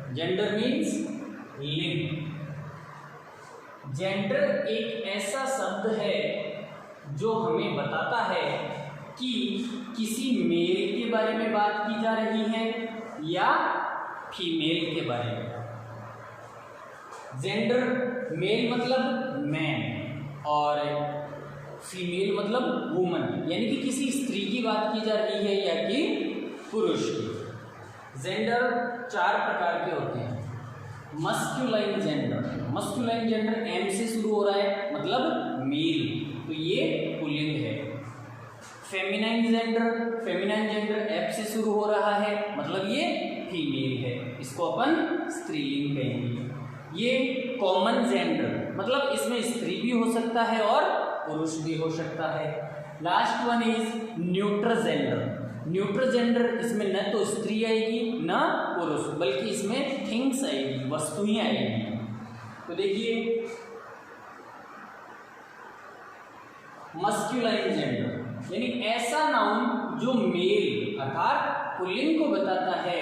Gender means लिंग। Gender एक ऐसा शब्द है जो हमें बताता है कि किसी मेल के बारे में बात की जा रही है या फीमेल के बारे में। जेंडर मेल मतलब मैन और फीमेल मतलब वुमन, यानी कि किसी स्त्री की बात की जा रही है या कि पुरुष की। जेंडर 4 प्रकार के होते हैं। Masculine gender, masculine gender M से शुरू हो रहा है मतलब मेल, तो ये पुल्लिंग है। Feminine gender, feminine gender F से शुरू हो रहा है मतलब ये फीमेल है, इसको अपन स्त्रीलिंग कहेंगे। ये कॉमन जेंडर मतलब इसमें स्त्री भी हो सकता है और पुरुष भी हो सकता है। Last one is neutral gender. Neutral gender इसमें न तो स्त्री आएगी न पुरुष, बल्कि इसमें थिंग्स आएगी, वस्तुएं आएगी। तो देखिए मस्कुलाइन जेंडर यानी ऐसा नाउन जो मेल अर्थात पुल्लिंग को बताता है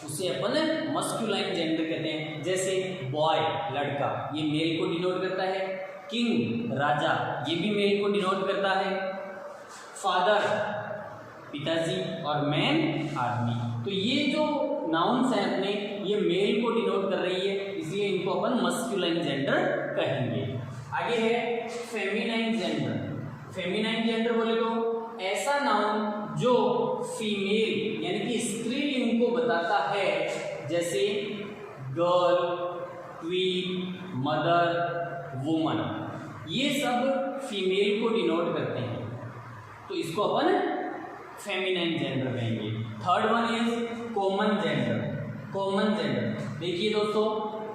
उसे अपन मस्कुलाइन जेंडर कहते हैं। जैसे बॉय लड़का, ये मेल को डिनोट करता है। किंग राजा, ये भी मेल को डिनोट करता है। फादर पिताजी और मैन आदमी। तो ये जो नाउन्स हैं अपने, ये मेल को डिनोट कर रही है, इसलिए इनको अपन मस्कुलाइन जेंडर कहेंगे। आगे है फेमिनाइन जेंडर। फेमिनाइन जेंडर बोले तो ऐसा नाउन जो फीमेल यानी कि स्त्रीलिंग को बताता है, जैसे गर्ल, क्वीन, मदर, वुमन, ये सब फीमेल को डिनोट करते हैं, तो इसको अपन फेमिनाइन जेंडर कहेंगे। Third one is common gender. Common gender देखिए दोस्तों,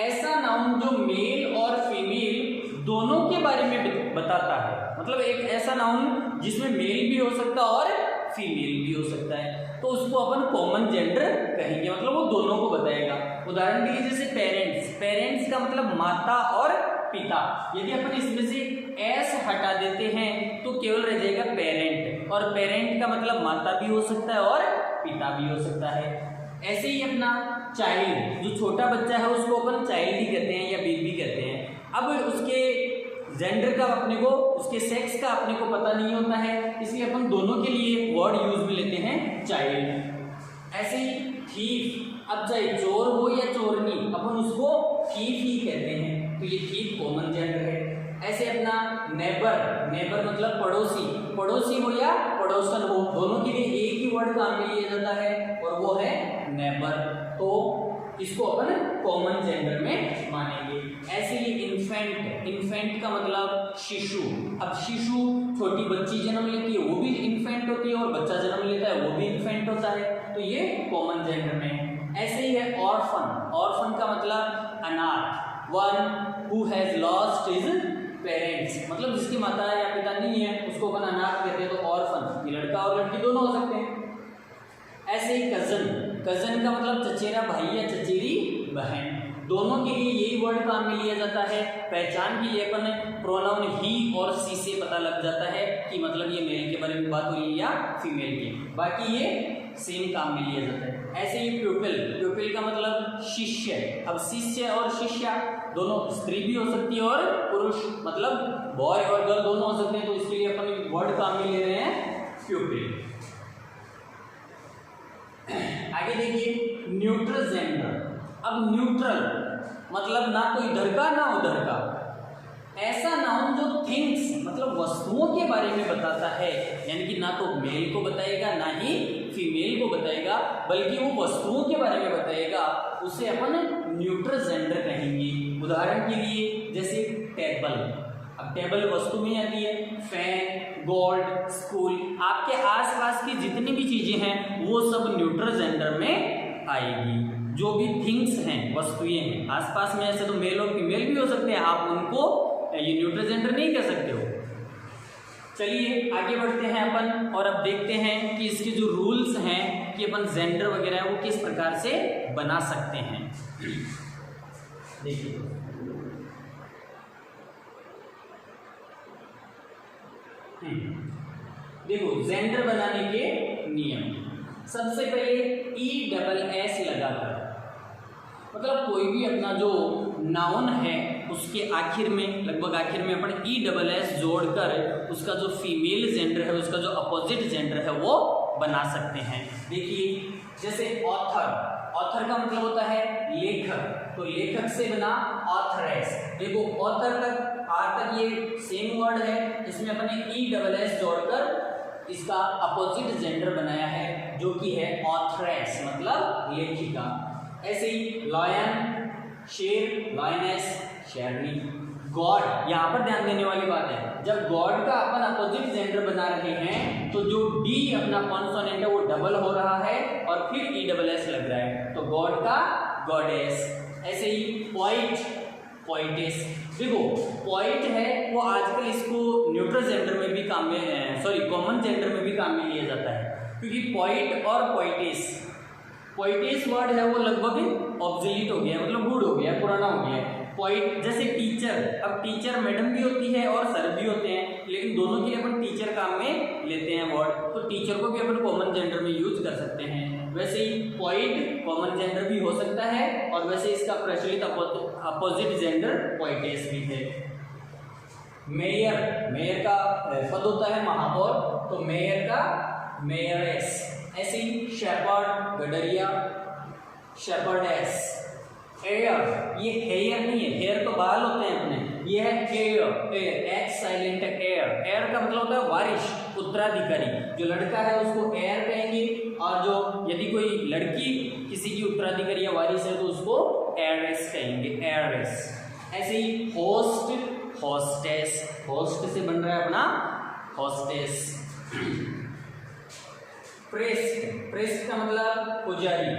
ऐसा नाउन जो मेल और फीमेल दोनों के बारे में बताता है, मतलब एक ऐसा नाउन जिसमें मेल भी हो सकता है और फीमेल भी हो सकता है, तो उसको अपन कॉमन जेंडर कहेंगे, मतलब वो दोनों को बताएगा। उदाहरण के लिए जैसे पेरेंट्स, पेरेंट्स का मतलब माता और पिता, यदि अपन इसमें से एस हटा देते हैं तो केवल रह जाएगा पेरेंट, और पेरेंट का मतलब माता भी हो सकता है और पिता भी हो सकता है। ऐसे ही अपना चाइल्ड, जो छोटा बच्चा है उसको अपन चाइल्ड ही कहते हैं या बेबी कहते हैं। अब उसके जेंडर का अपने को, उसके सेक्स का अपने को पता नहीं होता है, इसलिए अपन दोनों के लिए वर्ड यूज में लेते हैं चाइल्ड। ऐसे ही थीफ, अब चाहे चोर हो या चोरनी, अपन उसको थीफ ही कहते हैं, तो ये थीफ कॉमन जेंडर है। ऐसे अपना नेबर, नेबर मतलब पड़ोसी, पड़ोसी हो या पड़ोसन हो, दोनों के लिए एक ही वर्ड काम में लिया जाता है और वो है नेबर, तो इसको अपन कॉमन जेंडर में मानेंगे। ऐसे ही इन्फेंट, इन्फेंट का मतलब शिशु। अब शिशु छोटी बच्ची जन्म लेती है वो भी इन्फेंट होती है, और बच्चा जन्म लेता है वो भी इन्फेंट होता है, तो ये कॉमन जेंडर में। ऐसे ही है ऑर्फन, ऑर्फन का मतलब अनाथ, one who has lost his parents, मतलब जिसकी माता या पिता नहीं है उसको अपन अनाथ कहते हैं, तो ऑर्फन, ये लड़का और लड़की दोनों हो सकते हैं। ऐसे ही कजन, कजन का मतलब चचेरा भाई या चचेरी बहन, दोनों के लिए यही वर्ड काम में लिया जाता है। पहचान के लिए अपन प्रोनाउन ही और सी से पता लग जाता है कि मतलब ये मेल के बारे में बात हो रही है या फीमेल की, बाकी ये सेम काम में लिया जाता है। ऐसे ही प्यूपिल, प्यूपिल का मतलब शिष्य, अब शिष्य और शिष्या दोनों स्त्री भी हो सकती है और पुरुष, मतलब बॉय और गर्ल दोनों हो सकते हैं, तो इसके लिए अपन वर्ड काम में ले रहे हैं प्यूपिल। आगे देखिए न्यूट्रल जेंडर। अब न्यूट्रल मतलब ना तो इधर का ना उधर का, ऐसा नाउन जो थिंग्स मतलब वस्तुओं के बारे में बताता है, यानी कि ना तो मेल को बताएगा ना ही फीमेल को बताएगा, बल्कि वो वस्तुओं के बारे में बताएगा, उसे अपन न्यूट्रल जेंडर कहेंगे। उदाहरण के लिए जैसे टेबल, अब टेबल वस्तु में आती है, फैन, गोल्ड, स्कूल, आपके आसपास की जितनी भी चीजें हैं वो सब न्यूट्रल जेंडर में आएगी। जो भी थिंग्स हैं, वस्तुएं हैं आसपास में, ऐसे तो मेल और फीमेल भी हो सकते हैं, आप उनको ये न्यूट्रल जेंडर नहीं कह सकते हो। चलिए आगे बढ़ते हैं अपन और अब देखते हैं कि इसके जो रूल्स हैं कि अपन जेंडर वगैरह है वो किस प्रकार से बना सकते हैं। देखिए देखो जेंडर बनाने के नियम, सबसे पहले ESS लगाकर, मतलब कोई भी अपना जो नाउन है उसके आखिर में, लगभग आखिर में अपन ESS जोड़कर उसका जो फीमेल जेंडर है, उसका जो अपोजिट जेंडर है वो बना सकते हैं। देखिए जैसे ऑथर, ऑथर का मतलब होता है लेखक, तो लेखक से बना ऑथरेस। देखो ऑथर तक आर तक ये सेम वर्ड है, इसमें अपने ESS जोड़कर इसका अपोजिट जेंडर बनाया है जो कि है ऑथरेस, मतलब लेखिका। ऐसे ही लॉयन शेर, लॉयनेस शेरनी। गॉड, यहाँ पर ध्यान देने वाली बात है, जब गॉड का अपन अपोजिट जेंडर बना रहे हैं तो जो डी अपना कॉन्सोनेंट है वो डबल हो रहा है और फिर ESS लग रहा है, तो गॉड का गॉडेस। ऐसे ही पॉइट, पोइटेस। देखो पॉइट है वो आजकल इसको न्यूट्रल जेंडर में भी काम में, कॉमन जेंडर में भी काम में लिया जाता है, क्योंकि पॉइट और पोइटेस, पोइटेस वर्ड है वो लगभग ऑब्सोलीट हो गया, मतलब बूढ़ हो गया, पुराना हो गया। पॉइंट जैसे टीचर, अब टीचर मैडम भी होती है और सर भी होते हैं, लेकिन दोनों के लिए अपन टीचर काम में लेते हैं वर्ड, तो टीचर को भी अपन कॉमन जेंडर में यूज कर सकते हैं। वैसे ही पॉइंट कॉमन जेंडर भी हो सकता है और वैसे इसका प्रचलित अपोजिट जेंडर पोइटेस भी है। मेयर, मेयर का पद होता है महापौर, तो मेयर का मेयरेस। ऐसे ही शेपर्ड, गडरिया, शेपर्डेस। एयर, ये हेयर नहीं है, हेयर तो बाल होते हैं अपने, ये है एयर, एयर, एच साइलेंट है, एयर। एयर का मतलब होता है वारिश, उत्तराधिकारी। जो लड़का है उसको एयर कहेंगे, और जो यदि कोई लड़की किसी की उत्तराधिकारी या वारिश है तो उसको एयररेस कहेंगे, एयररेस। ऐसे ही होस्ट, होस्टेस, होस्ट से बन रहा है अपना होस्टेस। प्रेस्ट, प्रेस्ट का मतलब पुजारी,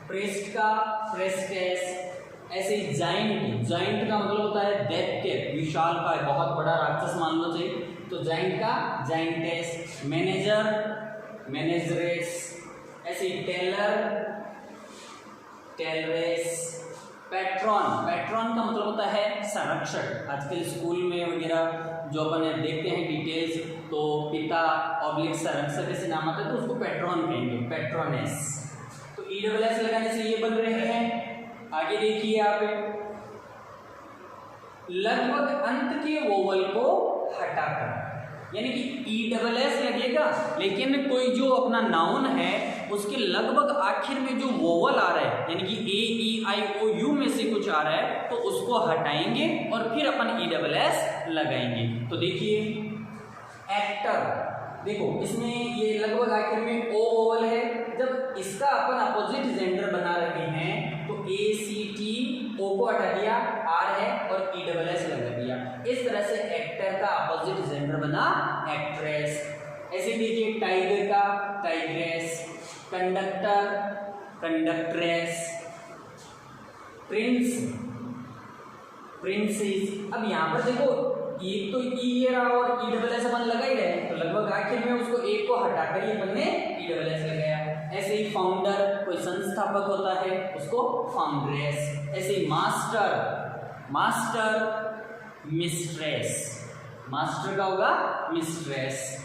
प्रेस्ट का प्रेस्टेस। ऐसे ही जाइंट, जाइंट का मतलब होता है दैत्य, विशाल का, बहुत बड़ा राक्षस मान लो चाहिए, तो जाइंट का जाइंटेस। मैनेजर, मैनेजरेस। ऐसे ही टेलर, टेलरेस। पैट्रॉन, पैट्रॉन का मतलब होता है संरक्षक। आजकल स्कूल में वगैरह जो अपन देखते हैं डिटेल्स, तो पिता ऑब्लिक संरक्षक ऐसे नाम आता है तो उसको पैट्रॉन कहेंगे, पैट्रोनेस। तो ESS लगाने से ये बन रहे हैं। आगे देखिए आप, लगभग अंत के वोवल को हटाकर, यानी कि ESS लगेगा लेकिन कोई जो अपना नाउन है उसके लगभग आखिर में जो वोवल आ रहा है, यानी कि A-E-I-O-U में से कुछ आ रहा है, तो उसको हटाएंगे और फिर अपन ESS लगाएंगे। तो देखिए एक्टर, देखो इसमें ये लगभग आखिर में O वोवल है, जब इसका अपन अपोजिट जेंडर बना रहे हैं तो A-C-T, O को हटा दिया, R है और ESS लगा दिया। इस तरह से एक्टर का अपोजिट जेंडर बना एक्ट्रेस। ऐसे देखिए टाइगर का टाइग्रेस, कंडक्टर, कंडक्ट्रेस, प्रिंस, प्रिंसेस। अब यहाँ पर देखो एक तो ई रहा और ESS अपन लगा ही रहे, तो लगभग आखिर में उसको एक को हटाकर ही अपन ने ESS लगाया। ऐसे ही फाउंडर, कोई संस्थापक होता है उसको फाउंड्रेस। ऐसे ही मास्टर, मास्टर, मिस्ट्रेस, मास्टर का होगा मिस्ट्रेस।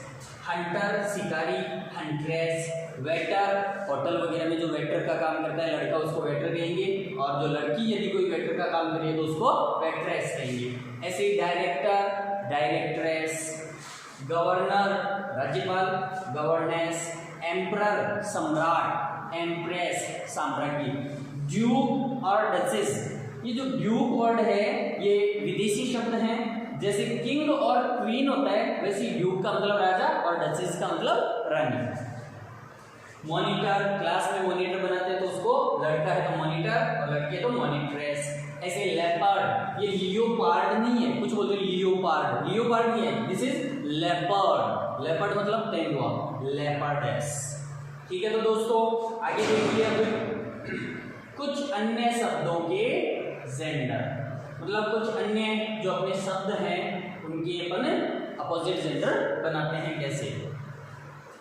हंटर, शिकारी, हंट्रेस। वेटर, होटल वगैरह में जो वेटर का काम करता है लड़का उसको वेटर कहेंगे, और जो लड़की यदि कोई वेटर का काम करेगी तो उसको वेट्रेस कहेंगे। ऐसे ही डायरेक्टर, डायरेक्ट्रेस। गवर्नर, राज्यपाल, गवर्नेस। एम्परर, सम्राट, एम्प्रेस, साम्राज्ञी। ड्यूक और डचेस, ये जो ड्यूक वर्ड है ये विदेशी शब्द है, जैसे किंग और क्वीन होता है वैसे ड्यूक का मतलब राजा और डचेस का मतलब रानी। मॉनिटर, क्लास में मॉनिटर बनाते हैं तो उसको लड़का है तो मॉनिटर और लड़की है तो मॉनिट्रेस। ऐसे लेपर्ड, ये लियोपार्ड नहीं है, कुछ बोलते हैं लियोपार्ड, लियोपार्ड नहीं है, दिस इज लेपर्ड। लेपर्ड मतलब तेंदुआ, लेपर्डेस। ठीक है, तो दोस्तों आगे देखिए अब कुछ अन्य शब्दों के जेंडर, मतलब कुछ अन्य जो अपने शब्द हैं उनके अपन अपोजिट जेंडर बनाते हैं कैसे।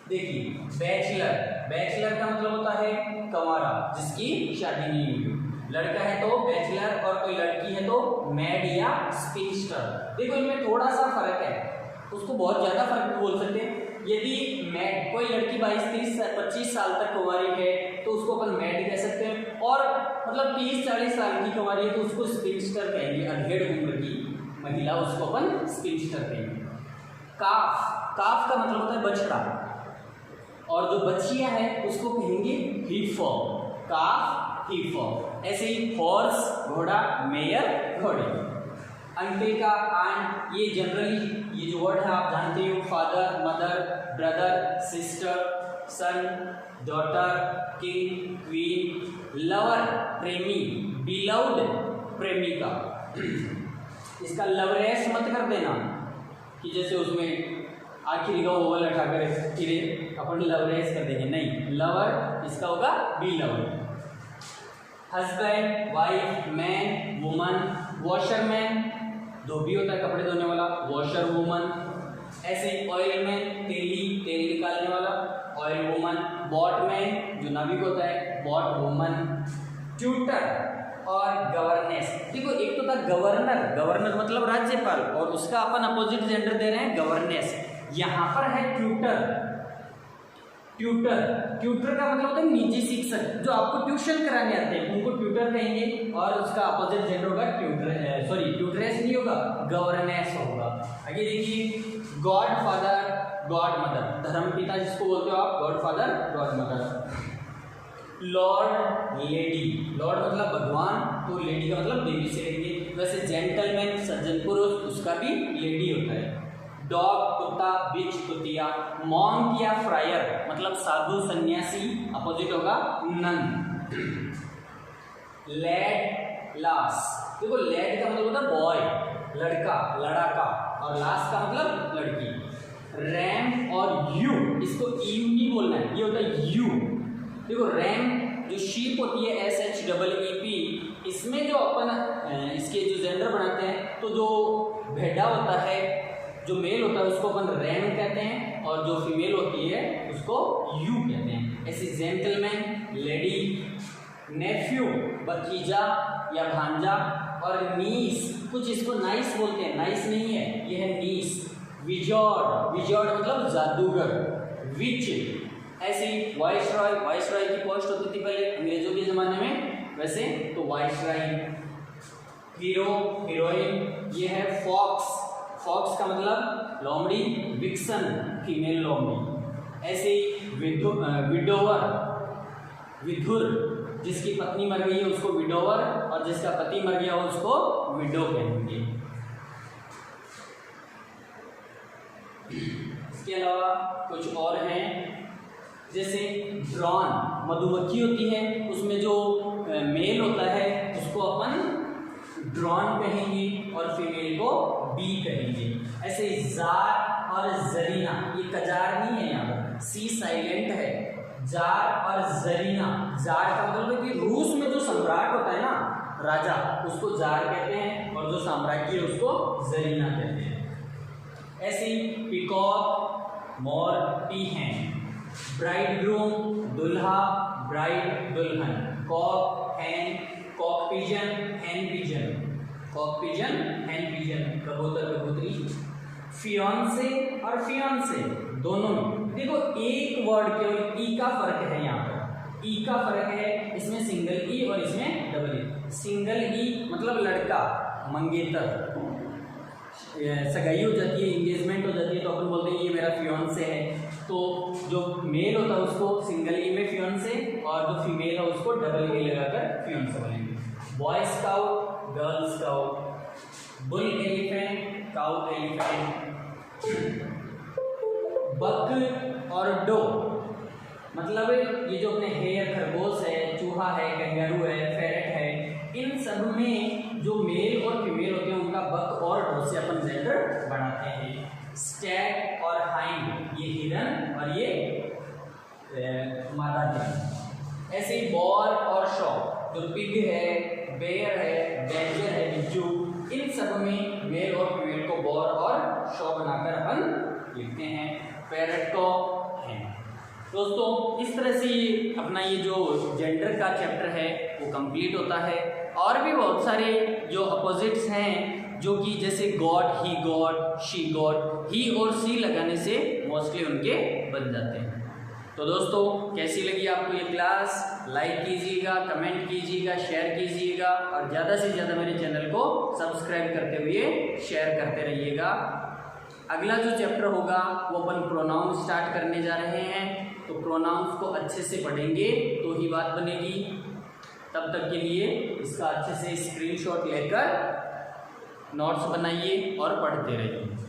देखिए बैचलर, बैचलर का मतलब होता है कंवारा, जिसकी शादी नहीं हुई। लड़का है तो बैचलर और कोई लड़की है तो मैड या स्पिंस्टर। देखो इनमें थोड़ा सा फर्क है, उसको बहुत ज्यादा फर्क बोल सकते हैं। यदि मैड, कोई लड़की 22, 30, 25 साल तक कुंवारी है तो उसको अपन मैड कह सकते हैं, और मतलब 30-40 साल की कमा रही है तो उसको स्पिंस्टर कहेंगे, अधेड़ उम्र की महिला उसको अपन स्पिंस्टर कहेंगे। काफ, काफ का मतलब होता है बछड़ा, और जो बच्चियां है उसको कहेंगे हीफो, काफ हीफो। ऐसे ही हॉर्स घोड़ा, मेयर घोड़े। अंकल का, आंट, ये जनरली ये जो वर्ड है आप जानते हो, फादर, मदर, ब्रदर, सिस्टर, सन, डॉटर, किंग, क्वीन, लवर प्रेमी, बिलव्ड प्रेमिका। इसका लवरेस मत कर देना कि जैसे उसमें आखिरी का ओवल उठाकर फिर अपन लवरेस कर देंगे, नहीं, लवर इसका होगा beloved. Husband, wife, man, woman, washerman, धोबी होता है कपड़े धोने वाला, वॉशर वुमन। ऐसे ऑयलमैन, तेली, तेल निकालने वाला, ऑयल वुमन। बॉटमैन जो नाविक होता है, बॉट वुमन। ट्यूटर और गवर्नेस। देखो एक तो था गवर्नर, गवर्नर मतलब राज्यपाल, और उसका अपन अपोजिट जेंडर दे रहे हैं गवर्नेस। यहाँ पर है ट्यूटर। ट्यूटर, ट्यूटर का मतलब होता है निजी शिक्षक, जो आपको ट्यूशन कराने आते हैं उनको ट्यूटर कहेंगे, और उसका अपोजिट जेंडर होगा ट्यूटर, सॉरी ट्यूटरेस नहीं होगा, गवर्नेस होगा। आगे देखिए, गॉड फादर, गॉड मदर, धर्मपिता जिसको बोलते हो आप, God father, God mother. Lord, lady, Lord मतलब भगवान, तो लेडी का मतलब देवी से लेंगे। वैसे जेंटलमैन सज्जन पुरुष, उसका भी लेडी होता है। डॉग कुत्ता, बिच कुतिया। मॉन्क या फ्रायर मतलब साधु सन्यासी, अपोजिट होगा नन। लैड, लास, देखो लैड का मतलब होता है बॉय, लड़का, लड़ाका, और लास का मतलब लड़की। रैम और यू, इसको यू नहीं बोलना है, ये होता है यू। देखो रैम जो शीप होती है, SHEEP, इसमें जो अपन इसके जो जेंडर बनाते हैं, तो जो भेड़ा होता है, जो मेल होता है उसको अपन रैम कहते हैं, और जो फीमेल होती है उसको यू कहते हैं। ऐसे जेंटलमैन, लेडी। नेफ्यू भतीजा या भांजा, और नीस, कुछ इसको नाइस बोलते हैं, नाइस नहीं है, ये है नीस। विजॉर्ड, विजॉर्ड मतलब जादूगर। विच, ऐसे ही वाइसरॉय, वाइसरॉय की पोस्ट होती थी पहले अंग्रेजों के ज़माने में, वैसे तो वाइसरॉय। हीरो, हीरोइन, ये है फॉक्स, फॉक्स का मतलब लोमड़ी, विक्सन फीमेल लोमड़ी। ऐसे ही विडोवर, विधुर, जिसकी पत्नी मर गई है उसको विडोवर, और जिसका पति मर गया हो उसको विडो कहेंगे। इसके अलावा कुछ और हैं, जैसे ड्रॉन, मधुमक्खी होती है, उसमें जो मेल होता है उसको अपन ड्रॉन कहेंगे, और फीमेल को बी कहेंगे। ऐसे जार और जरीना, ये कजार नहीं है, यहाँ पर सी साइलेंट है। जार और जरीना, जार का मतलब है कि रूस में जो सम्राट होता है ना, राजा, उसको जार कहते हैं, और जो साम्राज्य है उसको जरीना कहते हैं। ऐसे ही पिकॉक, मोर, पीहेन। ब्राइड ग्रूम, दुल्हा, ब्राइड दुल्हन। कॉक, हैन, कॉक पिजन, हैन पिजन। कॉक पिजन, हैन पिजन, कबूतर, कबूतरी। फियांसे और फियांसे दोनों में देखो एक वर्ड केवल ई का फर्क है, यहाँ पर ई का फर्क है, इसमें सिंगल ई और इसमें डबल ई। सिंगल ई मतलब लड़का, मंगेतर, सगाई हो जाती है, एंगेजमेंट हो जाती है, तो अपन बोलते हैं ये मेरा फियांसे है। तो जो मेल होता है उसको सिंगल ई में फियांसे, और जो फीमेल है उसको डबल ई लगाकर फियांसे बोलेंगे। Boy scout, girl scout. Bull elephant, cow elephant. Buck और डो मतलब ये जो अपने हेयर, खरगोश है, चूहा है, कैंगरू है, फेरट है, इन सब में जो मेल और फीमेल होते हैं उनका बक और डो से अपन जेंडर बनाते हैं। स्टैग और हाइंड, ये हिरन और ये मादा हिरन। ऐसे ही बॉल और शॉ, जो पिग है, बेयर है, बैजर है, बिज्जू, इन सब में मेल और फीमेल को बॉल और शॉ बनाकर अपन लिखते हैं। पैरट को है। दोस्तों इस तरह से अपना ये जो जेंडर का चैप्टर है वो कंप्लीट होता है। और भी बहुत सारे जो अपोजिट्स हैं, जो कि जैसे god, he god, she god, he और सी लगाने से मोस्टली उनके बन जाते हैं। तो दोस्तों कैसी लगी आपको ये क्लास? लाइक कीजिएगा, कमेंट कीजिएगा, शेयर कीजिएगा और ज़्यादा से ज़्यादा मेरे चैनल को सब्सक्राइब करते हुए शेयर करते रहिएगा। अगला जो चैप्टर होगा वो अपन प्रोनाउन स्टार्ट करने जा रहे हैं, तो प्रोनाउंस को अच्छे से पढ़ेंगे तो ही बात बनेगी। तब तक के लिए इसका अच्छे से स्क्रीनशॉट लेकर नोट्स बनाइए और पढ़ते रहिए।